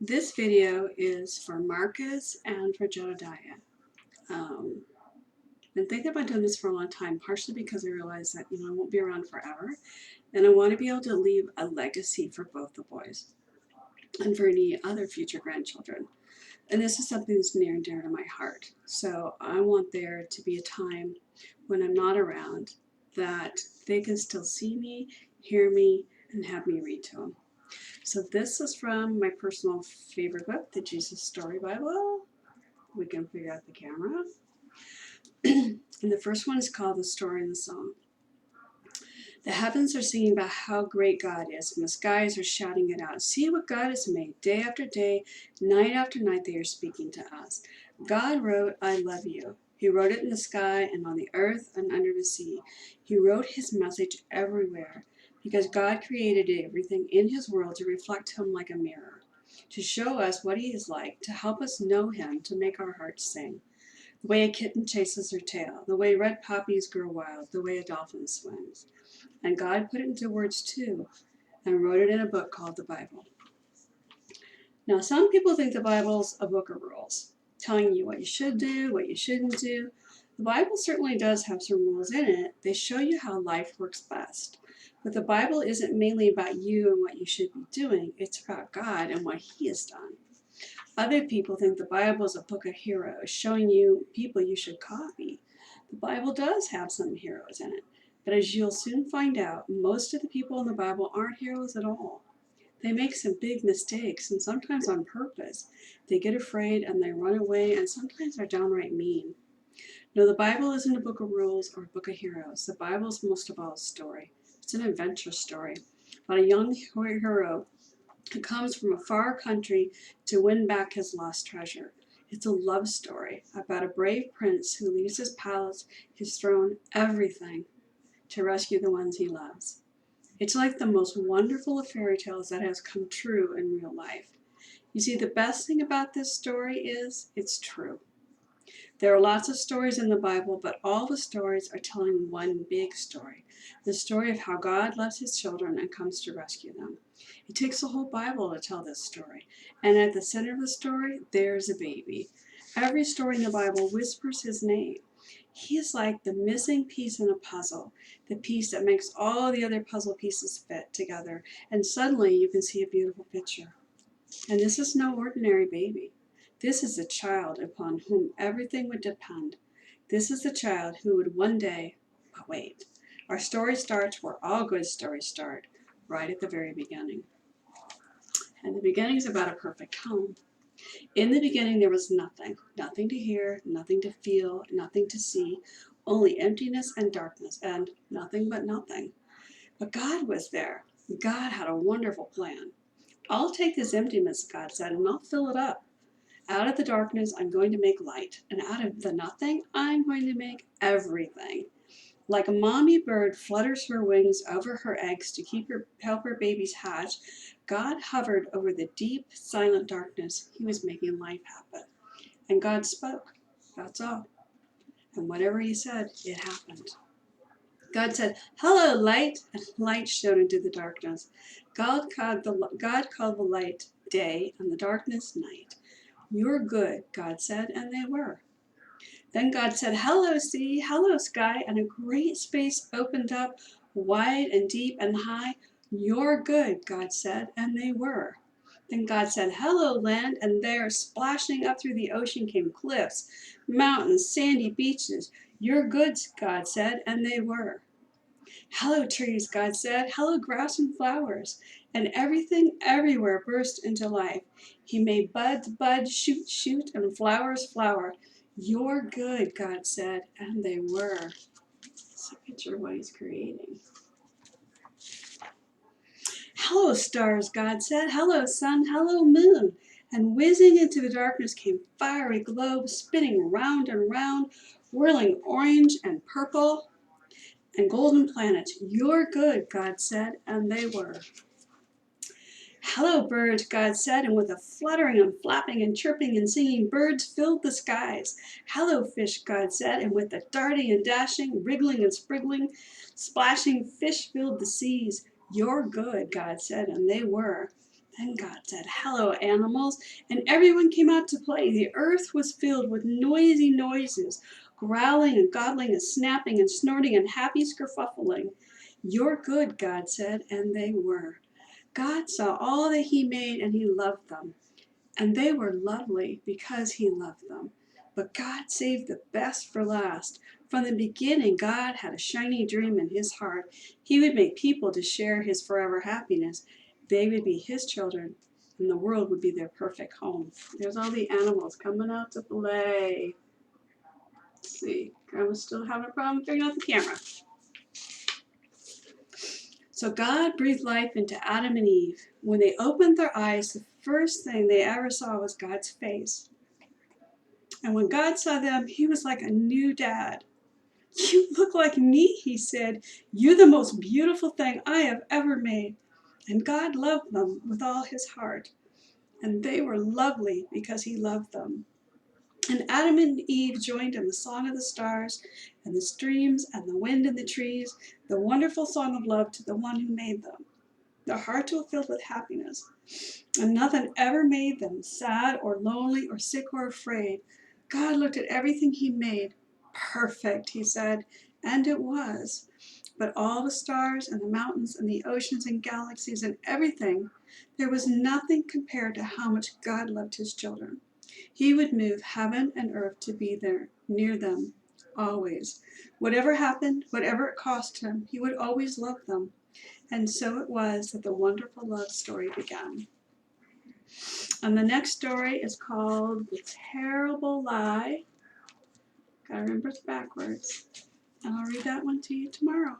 This video is for Marcus and for Jedediah. Um, been thinking about doing this for a long time, partially because I realize that I won't be around forever, and I want to be able to leave a legacy for both the boys and for any other future grandchildren. And this is something that's near and dear to my heart. So I want there to be a time when I'm not around that they can still see me, hear me, and have me read to them. So this is from my personal favorite book, the Jesus Story Bible. We can figure out the camera. And the first one is called The Story and the Song. The heavens are singing about how great God is, and the skies are shouting it out. See what God has made. Day after day, night after night, they are speaking to us. God wrote, I love you. He wrote it in the sky and on the earth and under the sea. He wrote his message everywhere because God created everything in his world to reflect him like a mirror, to show us what he is like, to help us know him, to make our hearts sing. The way a kitten chases her tail, the way red poppies grow wild, the way a dolphin swims. And God put it into words too, and wrote it in a book called the Bible. Now, some people think the Bible's a book of rules, telling you what you should do, what you shouldn't do. The Bible certainly does have some rules in it. They show you how life works best. But the Bible isn't mainly about you and what you should be doing. It's about God and what he has done. Other people think the Bible is a book of heroes, showing you people you should copy. The Bible does have some heroes in it, but as you'll soon find out, most of the people in the Bible aren't heroes at all. They make some big mistakes, and sometimes on purpose. They get afraid and they run away, and sometimes they're downright mean. No, the Bible isn't a book of rules or a book of heroes. The Bible is most of all a story. It's an adventure story about a young hero who comes from a far country to win back his lost treasure. It's a love story about a brave prince who leaves his palace, his throne, everything to rescue the ones he loves. It's like the most wonderful of fairy tales that has come true in real life. You see, the best thing about this story is it's true. There are lots of stories in the Bible, but all the stories are telling one big story, the story of how God loves his children and comes to rescue them. It takes the whole Bible to tell this story, and at the center of the story, there's a baby. Every story in the Bible whispers his name. He is like the missing piece in a puzzle, the piece that makes all the other puzzle pieces fit together, and suddenly you can see a beautiful picture. And this is no ordinary baby. This is a child upon whom everything would depend. This is the child who would one day, but wait, our story starts where all good stories start, right at the very beginning. And the beginning is about a perfect home. In the beginning there was nothing, nothing to hear, nothing to feel, nothing to see, only emptiness and darkness, and nothing but nothing. But God was there. God had a wonderful plan. I'll take this emptiness, God said, and I'll fill it up. Out of the darkness, I'm going to make light. And out of the nothing, I'm going to make everything. Like a mommy bird flutters her wings over her eggs to help her babies hatch, God hovered over the deep, silent darkness. He was making life happen. And God spoke. That's all. And whatever he said, it happened. God said, hello, light, and light shone into the darkness. God called the light day and the darkness night. You're good, God said, and they were. Then God said, hello, sea, hello, sky, and a great space opened up, wide and deep and high. You're good, God said, and they were. Then God said, hello, land, and there, splashing up through the ocean, came cliffs, mountains, sandy beaches. You're good, God said, and they were. Hello, trees, God said. Hello, grass and flowers. And everything everywhere burst into life. He made buds bud, shoot shoot, and flowers flower. You're good, God said, and they were. It's a picture of what he's creating. Hello, stars, God said. Hello, sun. Hello, moon. And whizzing into the darkness came fiery globes, spinning round and round, whirling orange and purple and golden planets. You're good, God said, and they were. Hello, birds, God said, and with a fluttering and flapping and chirping and singing, birds filled the skies. Hello, fish, God said, and with a darting and dashing, wriggling and spriggling, splashing, fish filled the seas. You're good, God said, and they were. Then God said, "Hello, animals," and everyone came out to play. The earth was filled with noisy noises, growling and gobbling and snapping and snorting and happy skerfuffling. "You're good," God said, and they were. God saw all that He made and He loved them. And they were lovely because He loved them. But God saved the best for last. From the beginning, God had a shiny dream in His heart. He would make people to share His forever happiness. They would be His children, and the world would be their perfect home. There's all the animals coming out to play. Let's see, Grandma's still having a problem figuring out the camera. So God breathed life into Adam and Eve. When they opened their eyes, the first thing they ever saw was God's face. And when God saw them, He was like a new dad. "You look like me," He said. "You're the most beautiful thing I have ever made." And God loved them with all His heart. And they were lovely because He loved them. And Adam and Eve joined in the song of the stars and the streams and the wind and the trees, the wonderful song of love to the one who made them. Their hearts were filled with happiness, and nothing ever made them sad or lonely or sick or afraid. God looked at everything He made. "Perfect," He said, and it was. But all the stars and the mountains and the oceans and galaxies and everything, there was nothing compared to how much God loved His children. He would move heaven and earth to be there, near them, always. Whatever happened, whatever it cost Him, He would always love them. And so it was that the wonderful love story began. And the next story is called The Terrible Lie. Gotta remember it's backwards. And I'll read that one to you tomorrow.